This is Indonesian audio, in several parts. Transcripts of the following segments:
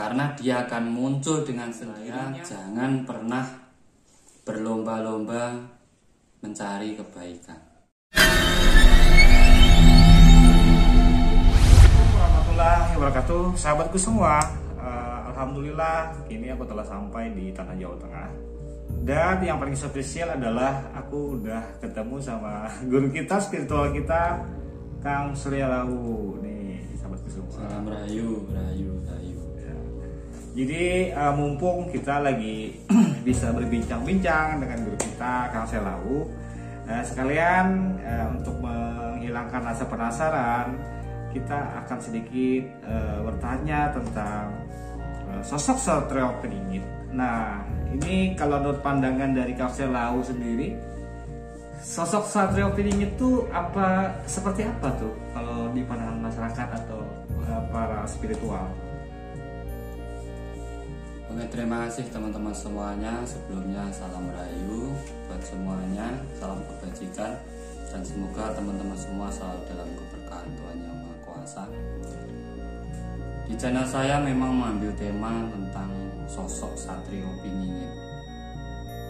karena dia akan muncul dengan sendirinya. Jangan pernah berlomba-lomba mencari kebaikan. Warahmatullahi wabarakatuh, sahabatku semua. Alhamdulillah, kini aku telah sampai di Tanah Jawa Tengah. Dan yang paling spesial adalah aku udah ketemu sama guru kita, spiritual kita, Kang Surya Lawu. Nih, sahabatku semua. Salam rahayu. Ya. Jadi mumpung kita lagi bisa berbincang-bincang dengan guru kita, Kang Surya Lawu, sekalian untuk menghilangkan rasa penasaran, kita akan sedikit bertanya tentang sosok Satrio Piningit. Nah, ini kalau menurut pandangan dari Kang Surya Lawu sendiri, sosok Satrio Piningit itu seperti apa tuh kalau di pandangan masyarakat atau para spiritual? Oke, terima kasih teman-teman semuanya. Sebelumnya salam rahayu buat semuanya, salam kebajikan, dan semoga teman-teman semua selalu dalam keberkahan Tuhan Yang Maha Kuasa. Di channel saya memang mengambil tema tentang sosok Satrio Piningit.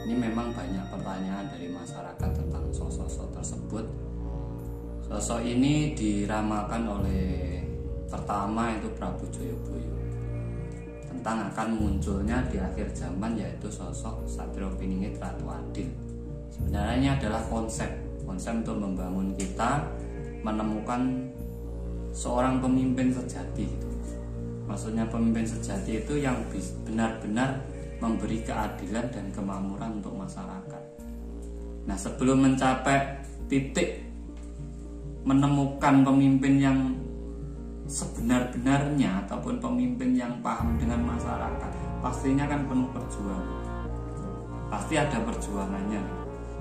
Ini memang banyak pertanyaan dari masyarakat tentang sosok tersebut. Sosok ini diramalkan oleh pertama itu Prabu Joyoboyo tentang akan munculnya di akhir zaman, yaitu sosok Satrio Piningit Ratu Adil. Sebenarnya ini adalah konsep untuk membangun kita menemukan seorang pemimpin sejati gitu. Maksudnya pemimpin sejati itu yang benar-benar memberi keadilan dan kemakmuran untuk masyarakat. Nah, sebelum mencapai titik menemukan pemimpin yang sebenar-benarnya ataupun pemimpin yang paham dengan masyarakat, pastinya kan penuh perjuangan. Pasti ada perjuangannya.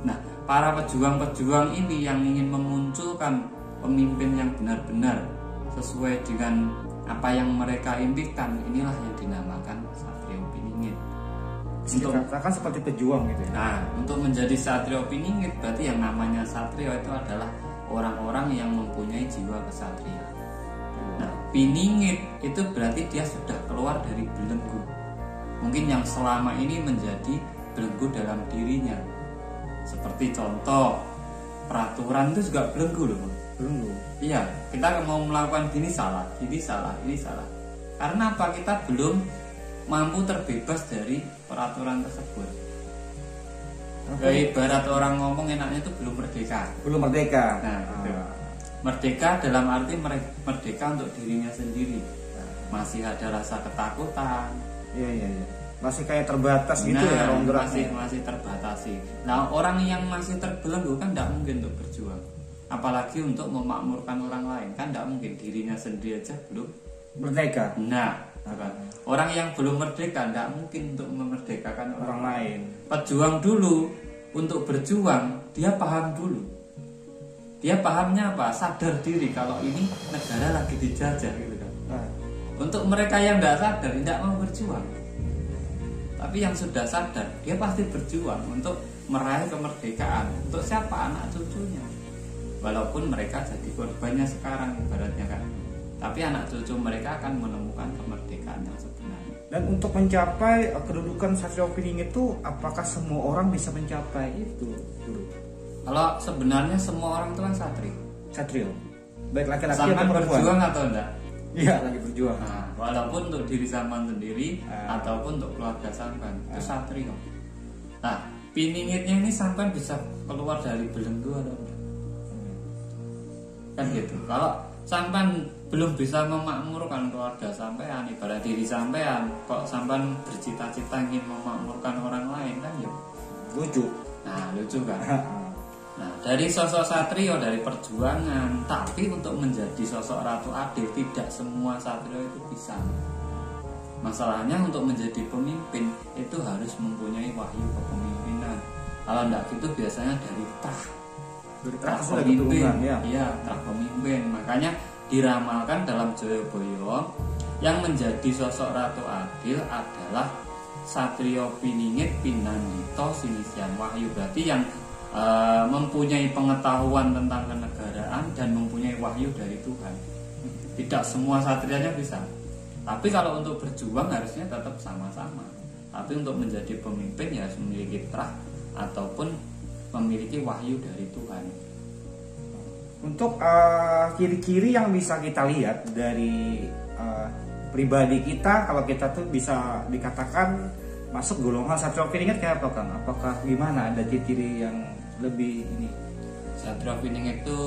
Nah, para pejuang-pejuang ini yang ingin memunculkan pemimpin yang benar-benar sesuai dengan apa yang mereka impikan, inilah yang dinamakan Satrio Piningit. Untuk katakan seperti pejuang gitu ya. Nah, untuk menjadi Satrio Piningit berarti yang namanya Satrio itu adalah orang-orang yang mempunyai jiwa kesatria. Nah, Piningit itu berarti dia sudah keluar dari belenggu. Mungkin yang selama ini menjadi belenggu dalam dirinya. Seperti contoh, peraturan itu juga belenggu loh. Belenggu. Iya, kita mau melakukan ini salah. Karena apa? Kita belum mampu terbebas dari peraturan tersebut. Ibarat orang ngomong enaknya itu belum merdeka. Nah, gitu. Merdeka dalam arti merdeka untuk dirinya sendiri. Masih ada rasa ketakutan. Iya. Masih kayak terbatas gitu ya, ruang geraknya. Masih terbatasi. Nah, orang yang masih terbelenggu kan tidak mungkin untuk berjuang. Apalagi untuk memakmurkan orang lain, kan tidak mungkin, dirinya sendiri aja belum merdeka. Nah, orang yang belum merdeka tidak mungkin untuk memerdekakan orang lain. Pejuang dulu, untuk berjuang dia paham dulu. Dia pahamnya apa? Sadar diri kalau ini negara lagi dijajah gitu kan. Untuk mereka yang tidak sadar, tidak mau berjuang. Tapi yang sudah sadar, dia pasti berjuang untuk meraih kemerdekaan. Untuk siapa? Anak cucunya. Walaupun mereka jadi korbannya sekarang ibaratnya kan, tapi anak cucu mereka akan menemukan kemerdekaan yang sebenarnya. Dan untuk mencapai kedudukan Satrio Piningit itu, apakah semua orang bisa mencapai itu, Guru? Kalau sebenarnya semua orang itu kan satrio, baik laki-laki sampai atau perempuan. berjuang atau enggak? Iya, lagi berjuang. Nah, walaupun untuk diri sampean sendiri ataupun untuk keluarga sampean itu satrio. Nah, Piningitnya ini sampean bisa keluar dari belenggu atau enggak? Kan gitu. Kalau sampean belum bisa memakmurkan keluarga sampean, ibarat diri sampean, kok sampean bercita-cita ingin memakmurkan orang lain, kan ya lucu. Nah, lucu kan. Nah, dari sosok satrio, dari perjuangan, tapi untuk menjadi sosok Ratu Adil tidak semua satrio itu bisa. Masalahnya untuk menjadi pemimpin itu harus mempunyai wahyu kepemimpinan. Kalau enggak gitu biasanya dari trah pemimpin, ya trah pemimpin. Makanya diramalkan dalam Joyoboyo yang menjadi sosok Ratu Adil adalah Satrio Piningit Pinandito Sinisian Wahyu. Berarti yang mempunyai pengetahuan tentang kenegaraan dan mempunyai wahyu dari Tuhan. Tidak semua satrianya bisa. Tapi kalau untuk berjuang harusnya tetap sama-sama. Tapi untuk menjadi pemimpin ya harus memiliki trah ataupun memiliki wahyu dari Tuhan. Untuk ciri-ciri yang bisa kita lihat dari pribadi kita, kalau kita tuh bisa dikatakan masuk golongan Satrio Piningit kayak apa Kang? Apakah gimana, ada ciri-ciri yang lebih ini? Satrio Piningit itu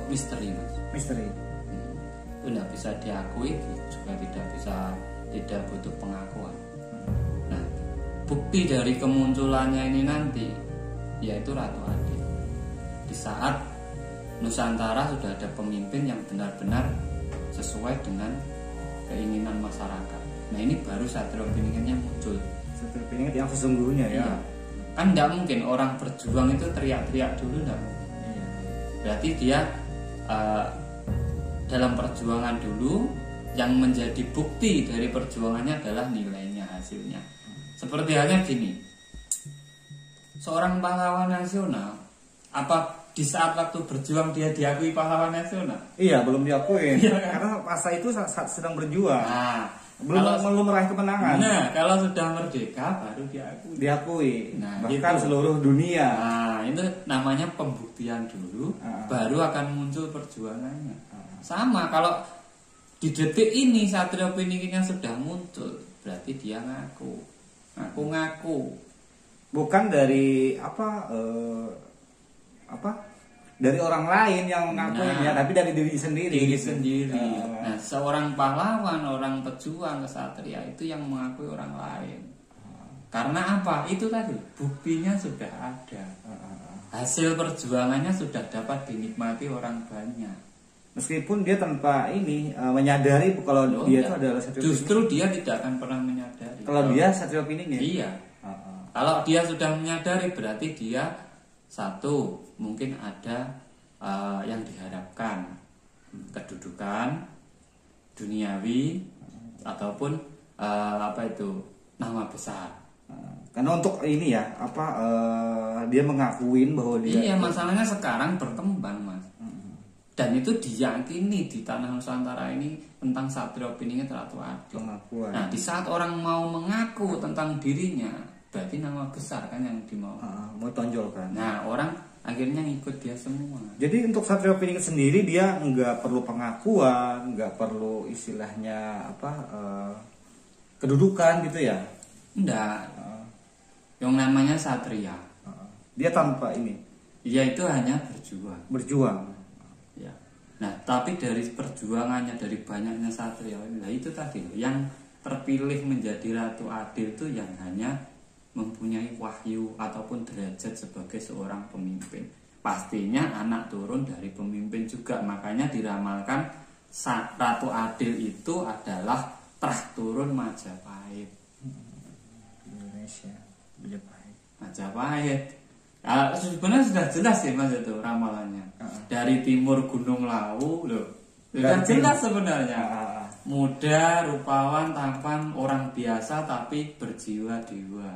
misteri, Mas. Misteri. Itu tidak bisa diakui, juga tidak butuh pengakuan. Nah, bukti dari kemunculannya ini nanti yaitu Ratu Adil. Di saat Nusantara sudah ada pemimpin yang benar-benar sesuai dengan keinginan masyarakat. Nah, ini baru Satrio Piningitnya muncul. Satrio Piningit yang sesungguhnya ya. Iya. Kan tidak mungkin orang berjuang itu teriak-teriak dulu, tidak mungkin. Iya. Berarti dia dalam perjuangan dulu, yang menjadi bukti dari perjuangannya adalah nilainya, hasilnya. Seperti halnya gini, seorang pahlawan nasional, apa di saat waktu berjuang dia diakui pahlawan nasional? Iya, belum diakui. Iya, kan? Karena masa itu saat sedang berjuang. Nah, belum meraih kemenangan. Nah, kalau sudah merdeka baru diakui. Nah, bahkan gitu. Seluruh dunia. Nah, itu namanya pembuktian dulu, baru akan muncul perjuangannya. Sama, kalau di detik ini Satrio Piningitnya sudah muncul, berarti dia ngaku. Bukan dari dari orang lain yang mengakuinya, tapi dari diri sendiri. Nah, seorang pahlawan, orang pejuang kesatria itu yang mengakui orang lain. Karena apa? Itu tadi buktinya sudah ada. Hasil perjuangannya sudah dapat dinikmati orang banyak. Meskipun dia tanpa menyadari kalau dia itu adalah Satrio Piningit. Justru dia tidak akan pernah menyadari. Kalau dia Satrio Piningit. Iya. Kalau dia sudah menyadari, berarti dia satu, mungkin ada yang diharapkan, kedudukan duniawi ataupun nama besar. Karena untuk ini ya, dia mengakuin bahwa dia. Iya, masalahnya sekarang berkembang, Mas. Dan itu diyakini di tanah Nusantara ini tentang Satrio Piningit Ratu Adil. Pengakuan. Nah, di saat orang mau mengaku tentang dirinya, berarti nama besar kan yang dimau. Mau tonjolkan. Nah, orang akhirnya ngikut dia semua. Jadi untuk Satrio Piningit sendiri dia nggak perlu pengakuan, nggak perlu istilahnya kedudukan gitu ya? Enggak. Yang namanya satria. Dia tanpa ini. Dia itu hanya berjuang. Ya. Nah, tapi dari perjuangannya, dari banyaknya satria, nah itu tadi yang terpilih menjadi Ratu Adil itu yang hanya mempunyai wahyu ataupun derajat sebagai seorang pemimpin. Pastinya anak turun dari pemimpin juga. Makanya diramalkan Ratu Adil itu adalah trah turun Majapahit. Indonesia, Majapahit. Sebenarnya sudah jelas sih Mas itu ramalannya. Dari timur Gunung Lawu loh. Sudah jelas sebenarnya. Muda, rupawan, tampan, orang biasa tapi berjiwa dewa.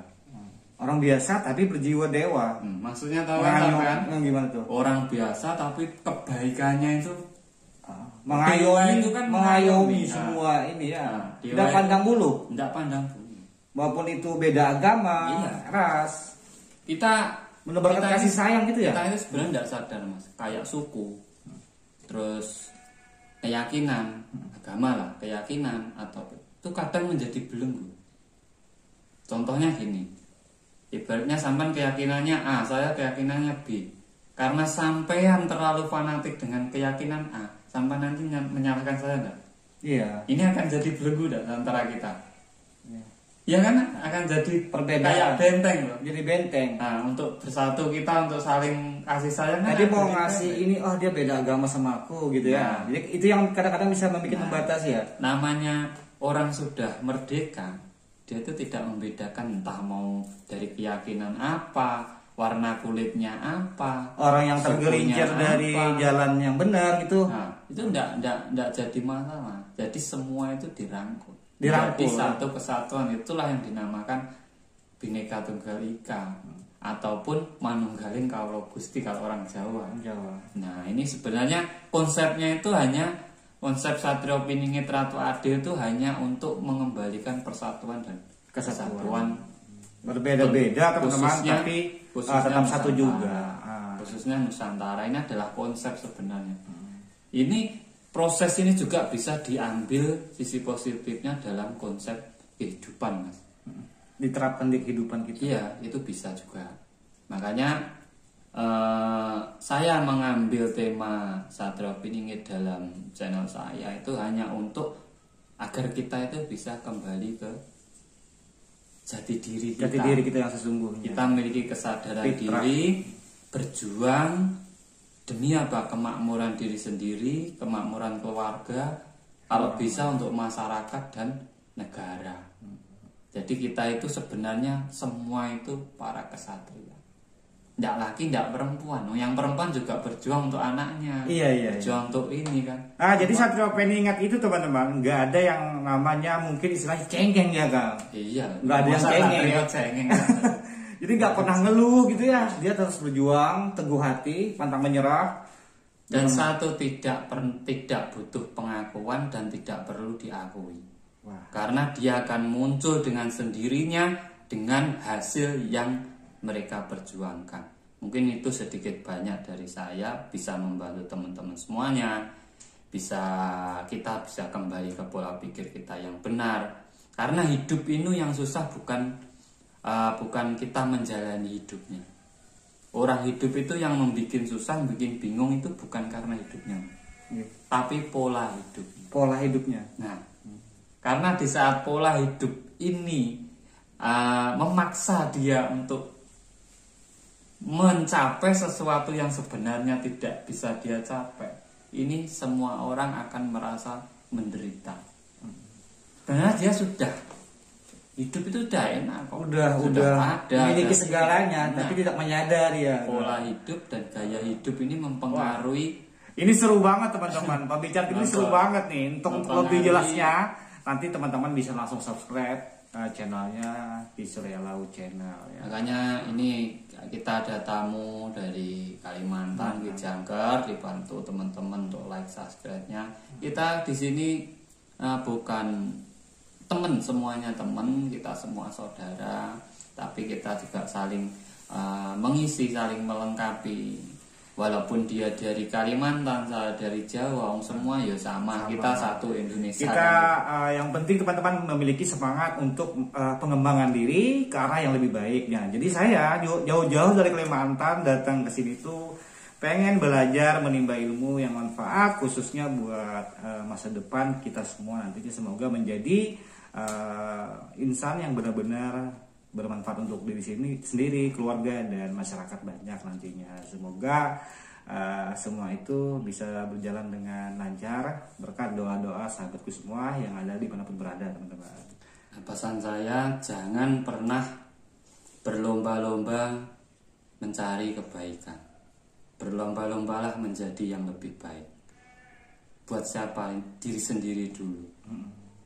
Orang biasa tapi berjiwa dewa. Maksudnya tahu kan? Gimana tuh? Orang biasa tapi kebaikannya itu mengayomi semua ini ya. Tidak pandang bulu. Tidak pandang bulu. Walaupun itu beda agama, ras. Kita menebarkan kasih sayang gitu ya. Kita itu sebenarnya tidak sadar Mas. Kayak suku, terus keyakinan, agama lah, keyakinan atau itu kadang menjadi belenggu. Contohnya gini. Ibaratnya sampean keyakinannya A, saya keyakinannya B. Karena sampean terlalu fanatik dengan keyakinan A, sampean nanti menyalahkan saya enggak? Iya. Ini akan jadi belenggu antara kita. Ya kan akan jadi perbedaan, kayak benteng loh. Jadi benteng. Nah, untuk bersatu kita, untuk saling kasih sayang. Jadi mau ngasih ini, dia beda agama sama aku gitu ya. Jadi itu yang kadang-kadang bisa membuat membatasi ya. Namanya orang sudah merdeka, dia itu tidak membedakan entah mau dari keyakinan apa, warna kulitnya apa, orang yang tergelincir dari jalan yang benar gitu. Nah, itu enggak jadi masalah. Jadi semua itu dirangkul. Jadi satu kesatuan, itulah yang dinamakan Bhinneka Tunggal Ika ataupun Manunggaling Kawula Gusti kalau orang Jawa. Jawa. Nah, ini sebenarnya konsepnya itu hanya konsep Satrio Piningit Ratu Adil itu hanya untuk mengembalikan persatuan dan kesatuan. Berbeda-beda teman-teman, tapi tetap satu juga. Khususnya Nusantara ini adalah konsep sebenarnya. Ini proses ini juga bisa diambil sisi positifnya dalam konsep kehidupan, Mas. Diterapkan di kehidupan kita. Iya, itu bisa juga. Makanya saya mengambil tema Satrio Piningit dalam channel saya itu hanya untuk agar kita itu bisa kembali ke jati diri kita. Jati diri kita yang sesungguhnya. Kita memiliki kesadaran Fitrah. diri, berjuang demi apa? Kemakmuran diri sendiri, kemakmuran keluarga, kalau bisa untuk masyarakat dan negara. Jadi kita itu sebenarnya semua itu para kesatria. Tidak laki, tidak perempuan. Yang perempuan juga berjuang untuk anaknya. Iya. Berjuang untuk ini kan. Jadi Satrio Piningit itu teman-teman, nggak ada yang namanya mungkin istilahnya cengeng ya Kang. Iya. Nggak ada yang cengeng. Jadi nggak pernah ngeluh gitu ya. Dia terus berjuang, teguh hati, pantang menyerah. Dan satu tidak butuh pengakuan dan tidak perlu diakui. Wah. Karena dia akan muncul dengan sendirinya dengan hasil yang mereka perjuangkan. Mungkin itu sedikit banyak dari saya bisa membantu teman-teman semuanya. Kita bisa kembali ke pola pikir kita yang benar. Karena hidup ini yang susah bukan kita menjalani hidupnya. Orang hidup itu yang membuat susah, bikin bingung itu bukan karena hidupnya, tapi pola hidup. Pola hidupnya. Nah, karena di saat pola hidup ini memaksa dia untuk mencapai sesuatu yang sebenarnya tidak bisa dia capai, ini semua orang akan merasa menderita. Karena dia sudah hidup itu udah enak kok. Udah ada memiliki segalanya, tapi tidak menyadari ya. Pola hidup dan gaya hidup ini mempengaruhi. Ini seru banget teman-teman. Pembicara ini seru banget nih. Untuk lebih jelasnya, nanti teman-teman bisa langsung subscribe channelnya di Surya Lau Channel ya. Makanya ini kita ada tamu dari Kalimantan, di Jangkar, dibantu teman-teman untuk like subscribe-nya. Kita di sini bukan teman, semuanya teman, kita semua saudara, tapi kita juga saling mengisi, saling melengkapi. Walaupun dia dari Kalimantan, saya dari Jawa, semua ya sama. Kita satu Indonesia. Kita yang penting teman-teman memiliki semangat untuk pengembangan diri ke arah yang lebih baiknya. Jadi saya jauh-jauh dari Kalimantan datang ke sini tuh pengen belajar, menimba ilmu yang manfaat, khususnya buat masa depan kita semua nantinya. Semoga menjadi insan yang benar-benar bermanfaat untuk diri sendiri, keluarga, dan masyarakat banyak nantinya. Semoga semua itu bisa berjalan dengan lancar berkat doa-doa sahabatku semua yang ada dimanapun berada, teman-teman. Pesan saya, jangan pernah berlomba-lomba mencari kebaikan. Berlomba-lombalah menjadi yang lebih baik. Buat siapa? Diri sendiri dulu.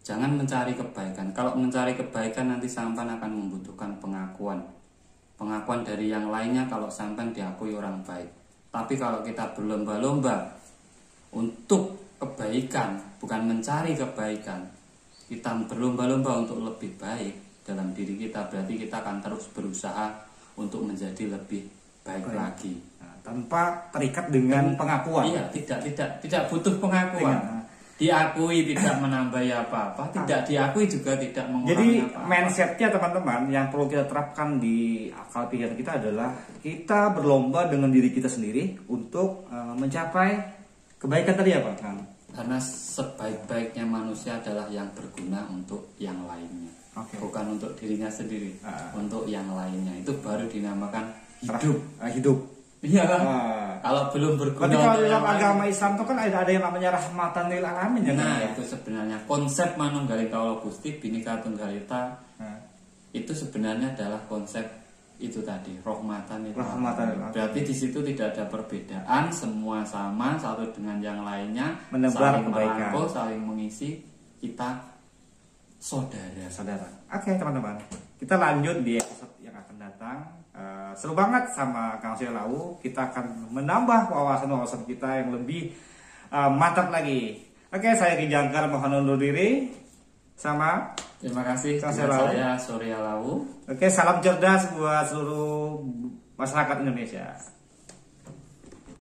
Jangan mencari kebaikan. Kalau mencari kebaikan nanti sampan akan membutuhkan pengakuan. Pengakuan dari yang lainnya kalau sampan diakui orang baik. Tapi kalau kita berlomba-lomba untuk kebaikan, bukan mencari kebaikan, kita berlomba-lomba untuk lebih baik dalam diri kita, berarti kita akan terus berusaha untuk menjadi lebih baik lagi. Tanpa terikat dengan pengakuan. Iya, tidak butuh pengakuan. Diakui tidak menambah apa-apa, tidak diakui juga tidak mengurangi Jadi apa-apa. mindsetnya teman-teman yang perlu kita terapkan di akal pikiran kita adalah kita berlomba dengan diri kita sendiri untuk mencapai kebaikan tadi apa Kang? Karena sebaik-baiknya manusia adalah yang berguna untuk yang lainnya, bukan untuk dirinya sendiri, untuk yang lainnya. Itu baru dinamakan hidup. Iya kan? Kalau belum berguna. Berarti kalau dalam agama Islam itu kan ada yang namanya rahmatan lil alamin ya. Nah, itu sebenarnya konsep manunggaling kawula Gusti Bhinneka Tunggal Ika. Itu sebenarnya adalah konsep itu tadi, rahmatan lil alamin. Berarti di situ tidak ada perbedaan, semua sama satu dengan yang lainnya, menebar saling kebaikan, merangkul, saling mengisi, kita saudara. Oke, teman-teman. Kita lanjut di episode yang akan datang. Seru banget sama Kang Surya Lau. Kita akan menambah wawasan-wawasan kita yang lebih mantap lagi. Oke, saya Ki Jangkar mohon undur diri. Sama Terima kasih. Kang Dengan Selau. saya Surya Lawu. Oke, salam cerdas buat seluruh masyarakat Indonesia.